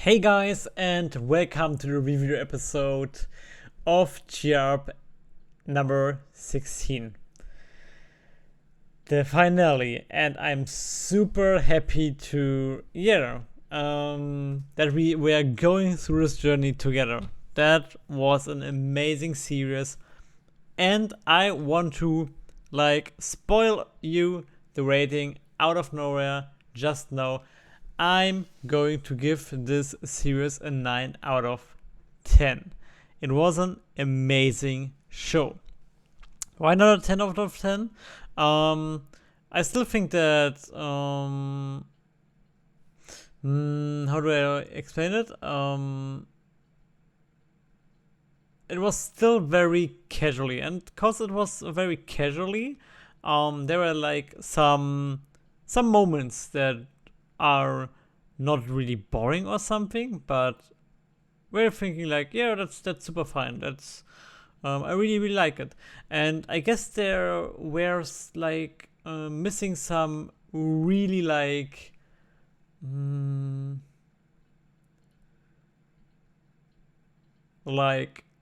Hey guys, and welcome to the review episode of THoK number 16. The finale, and I'm super happy to that we were going through this journey together. That was an amazing series, and I want to spoil you the rating out of nowhere just now. I'm going to give this series a 9 out of 10. It was an amazing show. Why not a 10 out of 10? I still think that how do I explain it? It was still very casually, and because it was very casually, there were like some moments that are not really boring or something, but we're thinking like, yeah, that's super fine. That's I really like it, and I guess there were missing some really like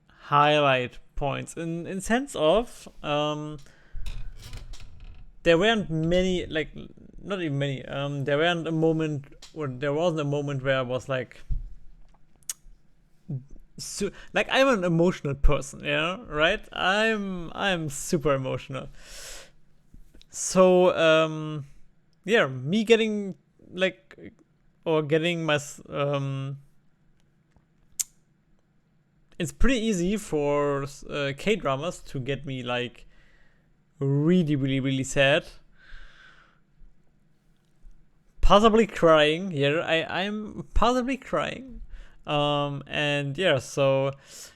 highlight points in sense of there weren't many, like not even many. There weren't a moment, or there wasn't a moment where I was like, I'm an emotional person, yeah, right? I'm super emotional. So me getting getting my it's pretty easy for K-dramas to get me like really sad, possibly crying. I'm possibly crying. And yeah, so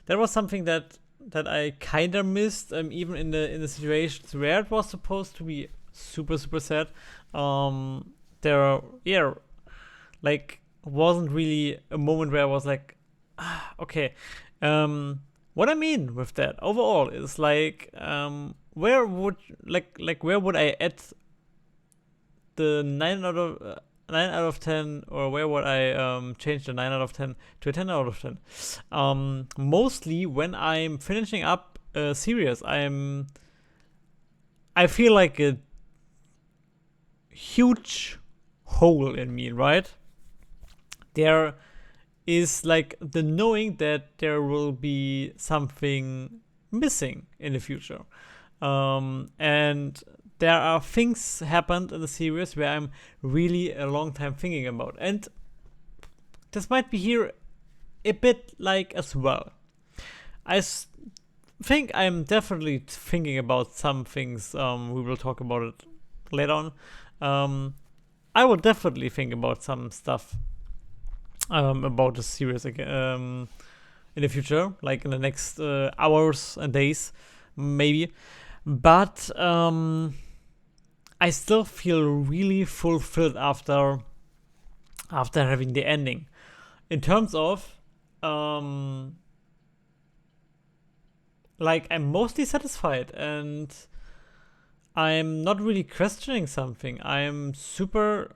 that was something that I kind of missed, even in the situations where it was supposed to be super sad. There wasn't really a moment where I was like, okay. What I mean with that overall is where would where would I add the 9 out of 10, or where would I change the 9 out of 10 to a 10 out of 10? Mostly when I'm finishing up a series, I feel like a huge hole in me, right? There is like the knowing that there will be something missing in the future. And there are things happened in the series where I'm really a long time thinking about. And this might be here a bit like as well. Think I'm definitely thinking about some things. We will talk about it later on. I will definitely think about some stuff about the series again in the future, like in the next hours and days, maybe. But I still feel really fulfilled after having the ending. In terms of I'm mostly satisfied, and I'm not really questioning something. I'm super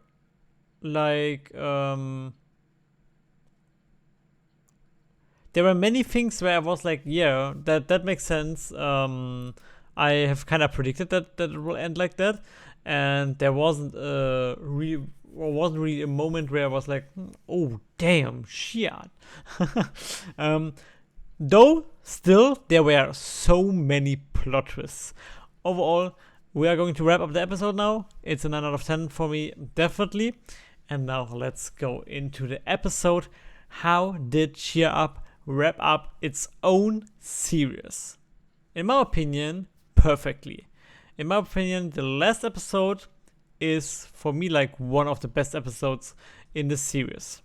there were many things where I was like, yeah, that makes sense. I have kind of predicted that it will end like that, and there wasn't really a moment where I was like, oh damn, shit. Though still there were so many plot twists. Overall, we are going to wrap up the episode now. It's a 9 out of 10 for me, definitely. And now let's go into the episode. How did THoK wrap up its own series? In my opinion, perfectly. In my opinion, the last episode is for me like one of the best episodes in the series.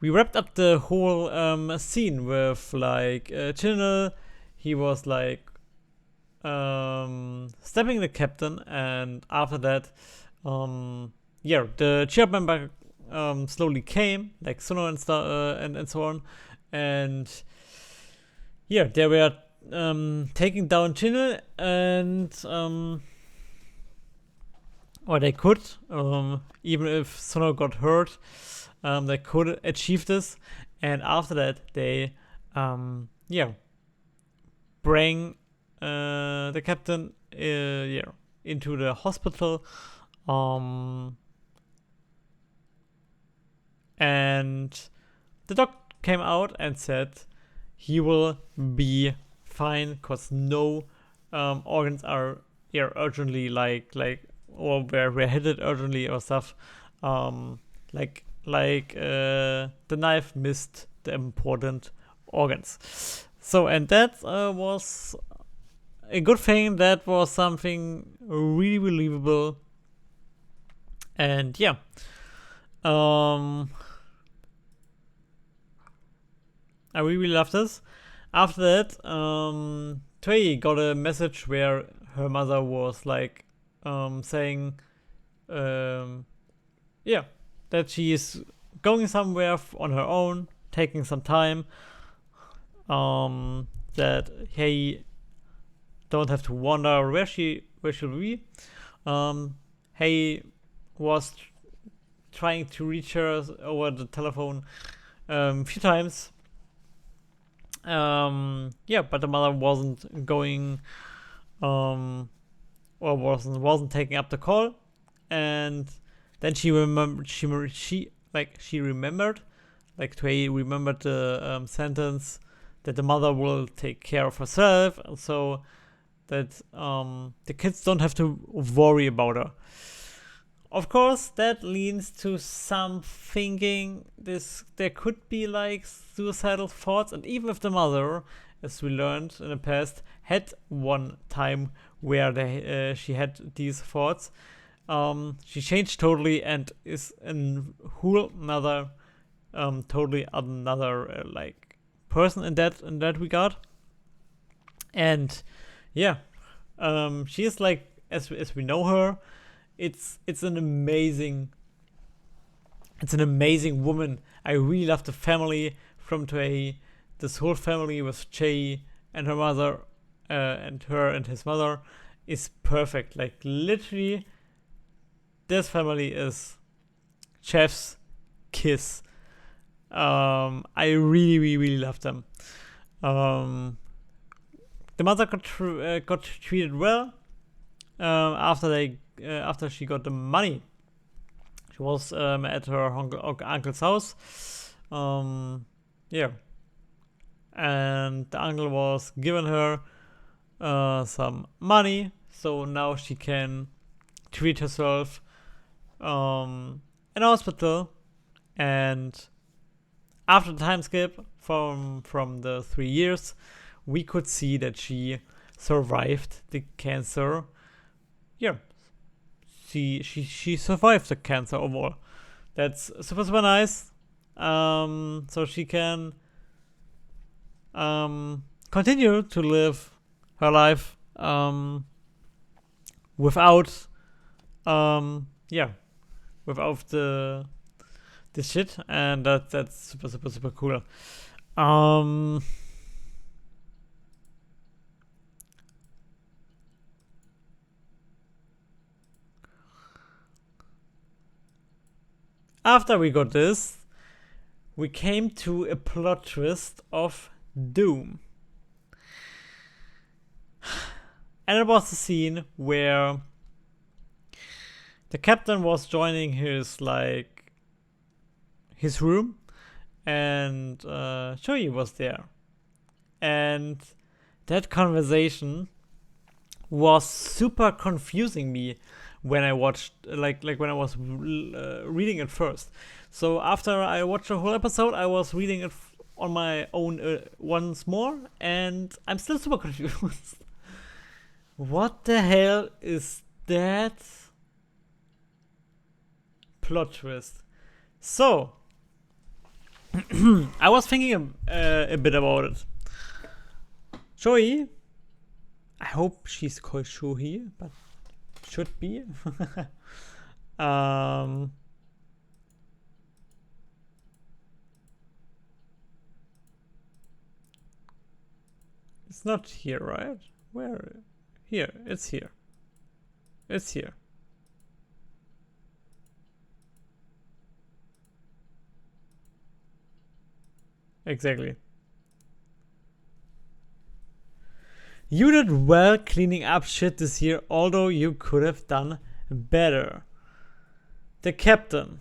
We wrapped up the whole scene with Chinel. He was stabbing the captain, and after that, the THoK member slowly came, like Suno and and so on, and they were taking down Chinel, and or they could, even if Sono got hurt, they could achieve this. And after that, they, bring the captain, into the hospital, and the doctor came out and said he will be fine because no organs are urgently or were hit urgently or stuff, the knife missed the important organs. So, and that was a good thing. That was something really believable. And yeah, I really love this. After that, Toei got a message where her mother was like, saying, that she is going somewhere on her own, taking some time. That he don't have to wonder where she'll be. He was trying to reach her over the telephone a few times. But the mother wasn't going, or wasn't taking up the call, and then she remembered. She remembered, like Toei remembered the sentence that the mother will take care of herself, so that the kids don't have to worry about her. Of course, that leads to some thinking there could be like suicidal thoughts, and even if the mother, as we learned in the past, had one time where she had these thoughts, she changed totally and is totally another person in that regard. And yeah, she is like, as we know her, it's an amazing woman. I really love the family from Toei. This whole family with Chei and her mother, and her and his mother, is perfect. Like literally, this family is chef's kiss. I really love them. The mother got treated well after she got the money. She was at her uncle's house. And the uncle was giving her some money, so now she can treat herself in a hospital. And after the time skip from the 3 years, we could see that she survived the cancer. She survived the cancer overall. That's super nice. So she can continue to live her life without without this shit, and that's super cool. After we got this, we came to a plot twist of doom. And it was the scene where the captain was joining his room, and Shoei was there. And that conversation was super confusing me when I watched, when I was reading it first. So after I watched the whole episode, I was reading it on my own once more, and I'm still super confused. What the hell is that plot twist? So I was thinking a bit about it. Shoei, I hope she's called Shoei, but should be. It's not here, right? Where? Here. It's here. It's here. exactly. You did well cleaning up shit this year, although you could have done better. The captain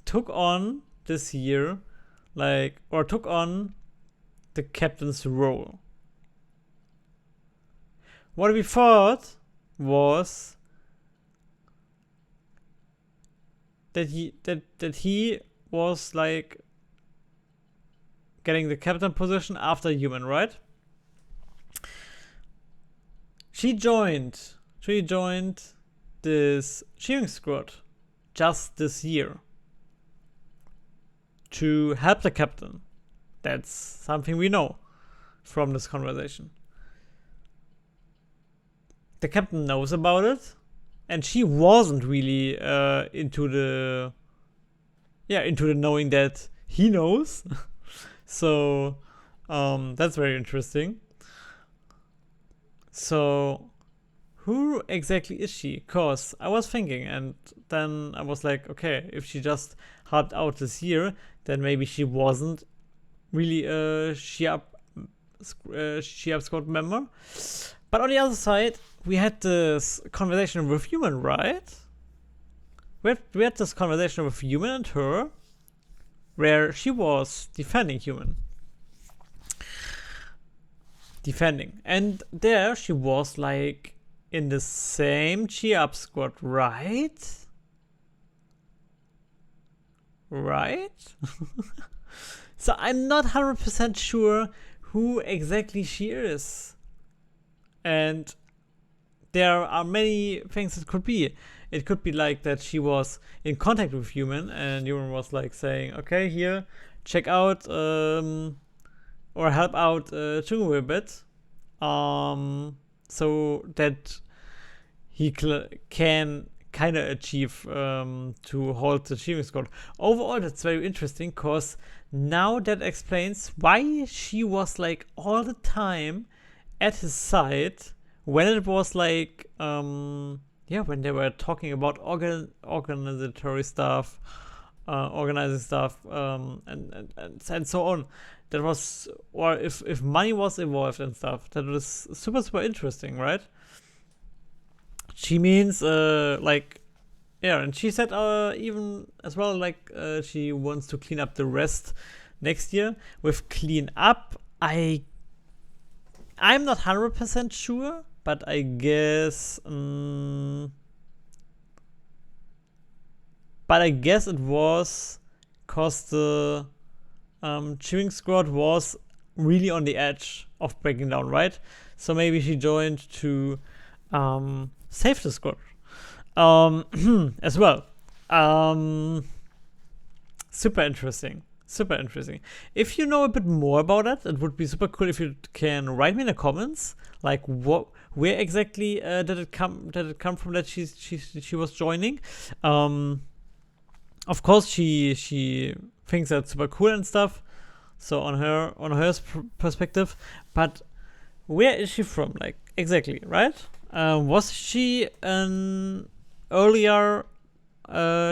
took on this year, took on the captain's role. What we thought was that he was like getting the captain position after human, right? She joined this cheering squad just this year to help the captain. That's something we know from this conversation. The captain knows about it, and she wasn't really into the knowing that he knows. So that's very interesting. So who exactly is she? Cause I was thinking, and then I was like, okay, if she just helped out this year, then maybe she wasn't really a Sheab squad member. But on the other side, we had this conversation with Human, right? We had this conversation with Human and her, where she was defending Human. And there she was like in the same G-Up squad, right? Right? So I'm not 100% sure who exactly she is. And there are many things it could be. It could be like that she was in contact with Human, and Human was like saying, okay, here, check out or help out Chungu a bit, so that he can kind of achieve to hold the achieving score. Overall, that's very interesting, because now that explains why she was like all the time at his side when it was like when they were talking about organizatory stuff, organizing stuff, and so on. That was, or if money was involved and stuff, that was super interesting, right? She means and she said even as well, like she wants to clean up the rest next year. With clean up, I'm not 100% sure, but I guess it was because the cheering squad was really on the edge of breaking down, right? So maybe she joined to save the squad as well. Super interesting. If you know a bit more about it, it would be super cool if you can write me in the comments, like where exactly did it come from that she was joining. Of course, she thinks that's super cool and stuff. So on her perspective, but where is she from? Like exactly, right? Was she an earlier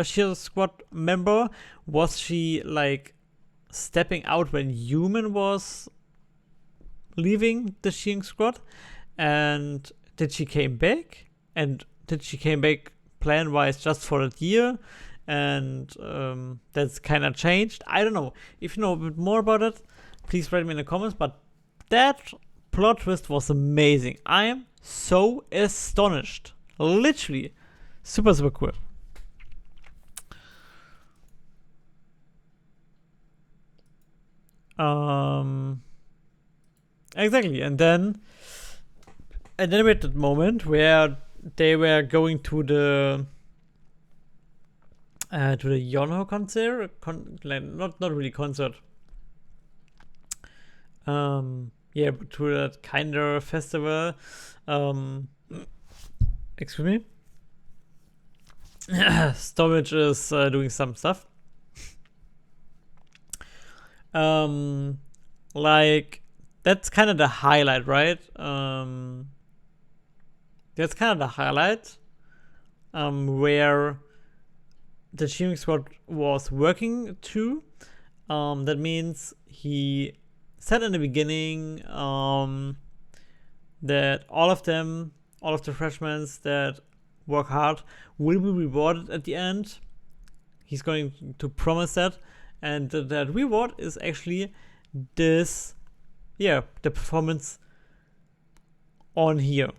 Shield Squad member? Was she like stepping out when Human was leaving the Shield Squad? And did she came back? And did she came back plan-wise just for that year? And that's kind of changed. I don't know. If you know a bit more about it, please write me in the comments. But that plot twist was amazing. I am so astonished. Literally. Super cool. Exactly. And then we had that moment where they were going to the Yonho concert, not really concert. But to that kind of festival. Excuse me. Storage is doing some stuff. Like that's kind of the highlight, right? That's kind of the highlight. Where the cheering squad was working to. That means he said in the beginning that all of the freshmen that work hard will be rewarded at the end. He's going to promise that, and that reward is actually this, the performance on here.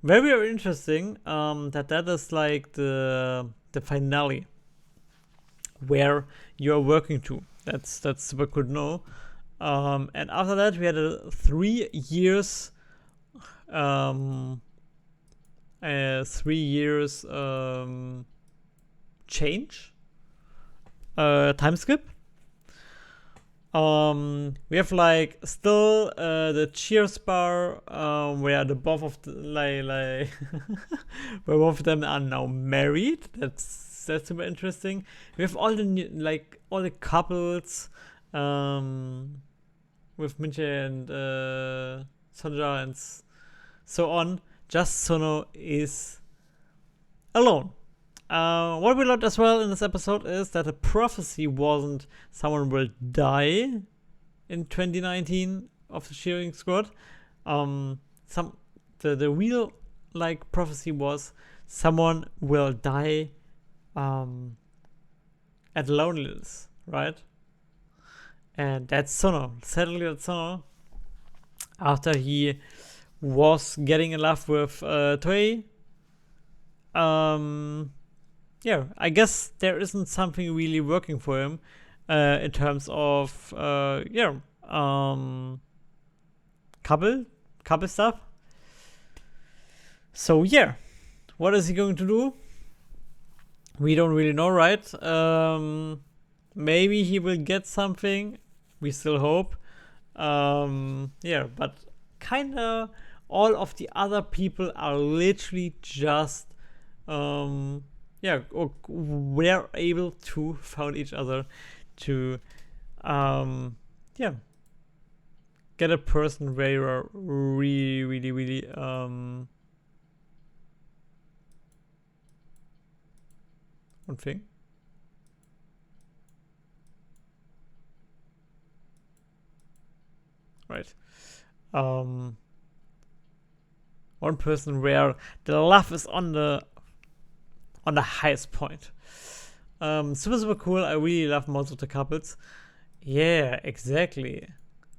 Very, very interesting. That is like the finale where you're working to. That's super cool to know. And after that, we had a 3 years, 3 years change, time skip. We have like still the cheers bar, where the both of the, like where both of them are now married. That's super interesting. We have all the new, like all the couples, with Minche and Sonja and so on. Just Sono is alone. What we learned as well in this episode is that the prophecy wasn't someone will die in 2019 of the cheering squad. The real like prophecy was someone will die at loneliness, right? And that's Sono. Sadly, that's Sono. After he was getting in love with Toei. I guess there isn't something really working for him in terms of couple stuff. So what is he going to do? We don't really know, right? Maybe he will get something. We still hope. But kinda all of the other people are literally just we're able to find each other to get a person where you are really one thing. Right. One person where the love is on the highest point. Super cool. I really love most of the couples. Yeah, exactly.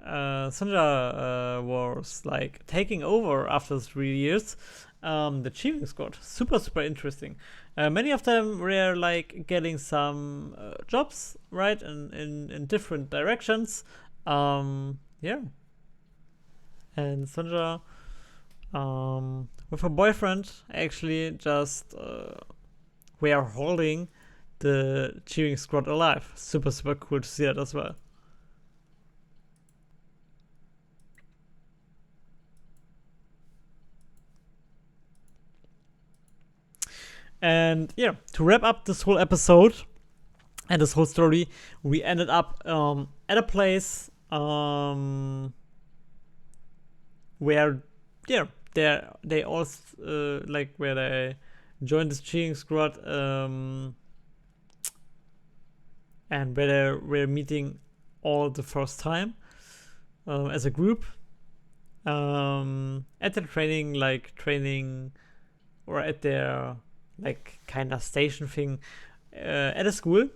Sonja was like taking over after 3 years. The cheering squad, super interesting. Many of them were like getting some jobs, right, in different directions. And Sonja, with her boyfriend, actually just we are holding the cheering squad alive. Super cool to see that as well. And to wrap up this whole episode and this whole story, we ended up at a place where they all like where they joined this cheering squad, and where we're meeting all the first time as a group at the training or at their like kind of station thing at a school.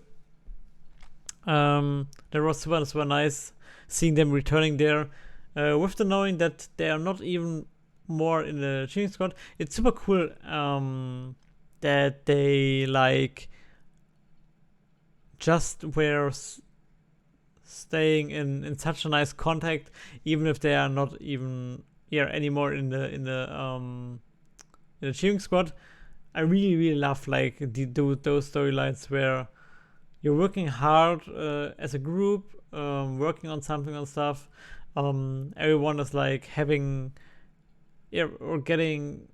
That was super nice seeing them returning there with the knowing that they are not even more in the cheering squad. It's super cool that they like just were staying in such a nice contact, even if they are not even anymore in the cheering squad. I really love like those storylines where you're working hard as a group, working on something and stuff. Everyone is like having or getting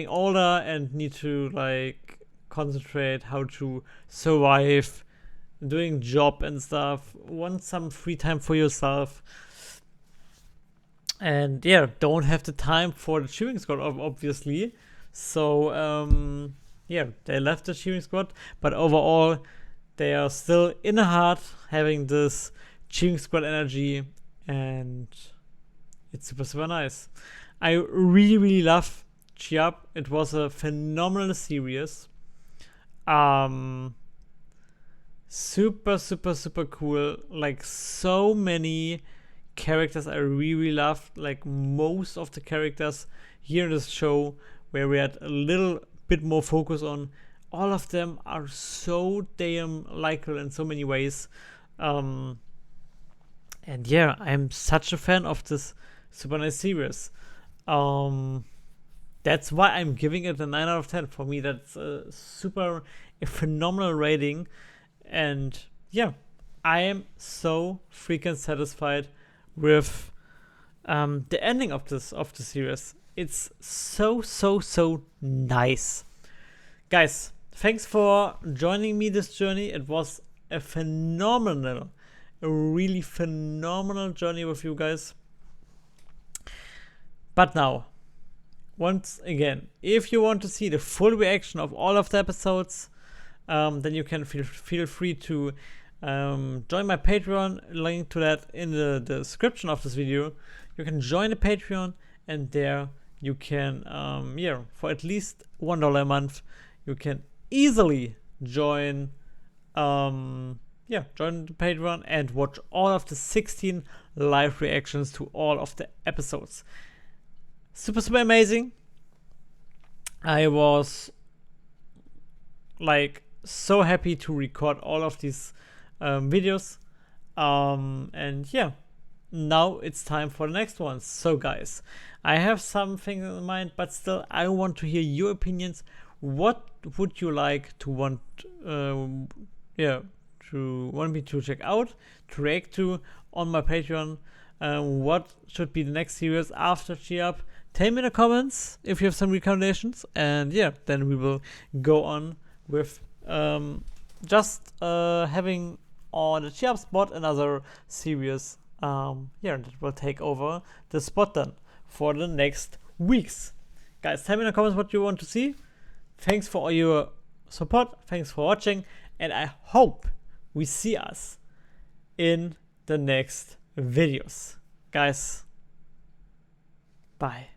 older and need to like concentrate how to survive, doing job and stuff, want some free time for yourself, and don't have the time for the cheering squad obviously. So they left the cheering squad, but overall They are still in the heart, having this cheering squad energy, and it's super, super nice. I really, really love Cheer Up. It was a phenomenal series. Super, super, super cool. Like, so many characters I really loved. Like, most of the characters here in this show, where we had a little bit more focus on, all of them are so damn likable in so many ways. And yeah, I'm such a fan of this super nice series. That's why I'm giving it a 9 out of 10. For me, that's a phenomenal rating. And yeah, I am so freaking satisfied with the ending of the series. It's so, so, so nice. Guys, thanks for joining me this journey. It was a really phenomenal journey with you guys. But now, once again, if you want to see the full reaction of all of the episodes, then you can feel free to join my Patreon. Link to that in the description of this video. You can join the Patreon, and there you can, for at least $1 a month, you can easily join the Patreon and watch all of the 16 live reactions to all of the episodes. Super, super amazing. I was like so happy to record all of these videos. And yeah, now it's time for the next one. So guys, I have something in mind, but still I want to hear your opinions. What would you like to want me to check out, to react to on my Patreon? What should be the next series after Cheer Up? Tell me in the comments if you have some recommendations, and yeah, then we will go on with having on the Cheer Up spot another series that will take over the spot then for the next weeks. Guys, tell me in the comments what you want to see. Thanks for all your support, thanks for watching, and I hope we see us in the next videos. Guys, bye.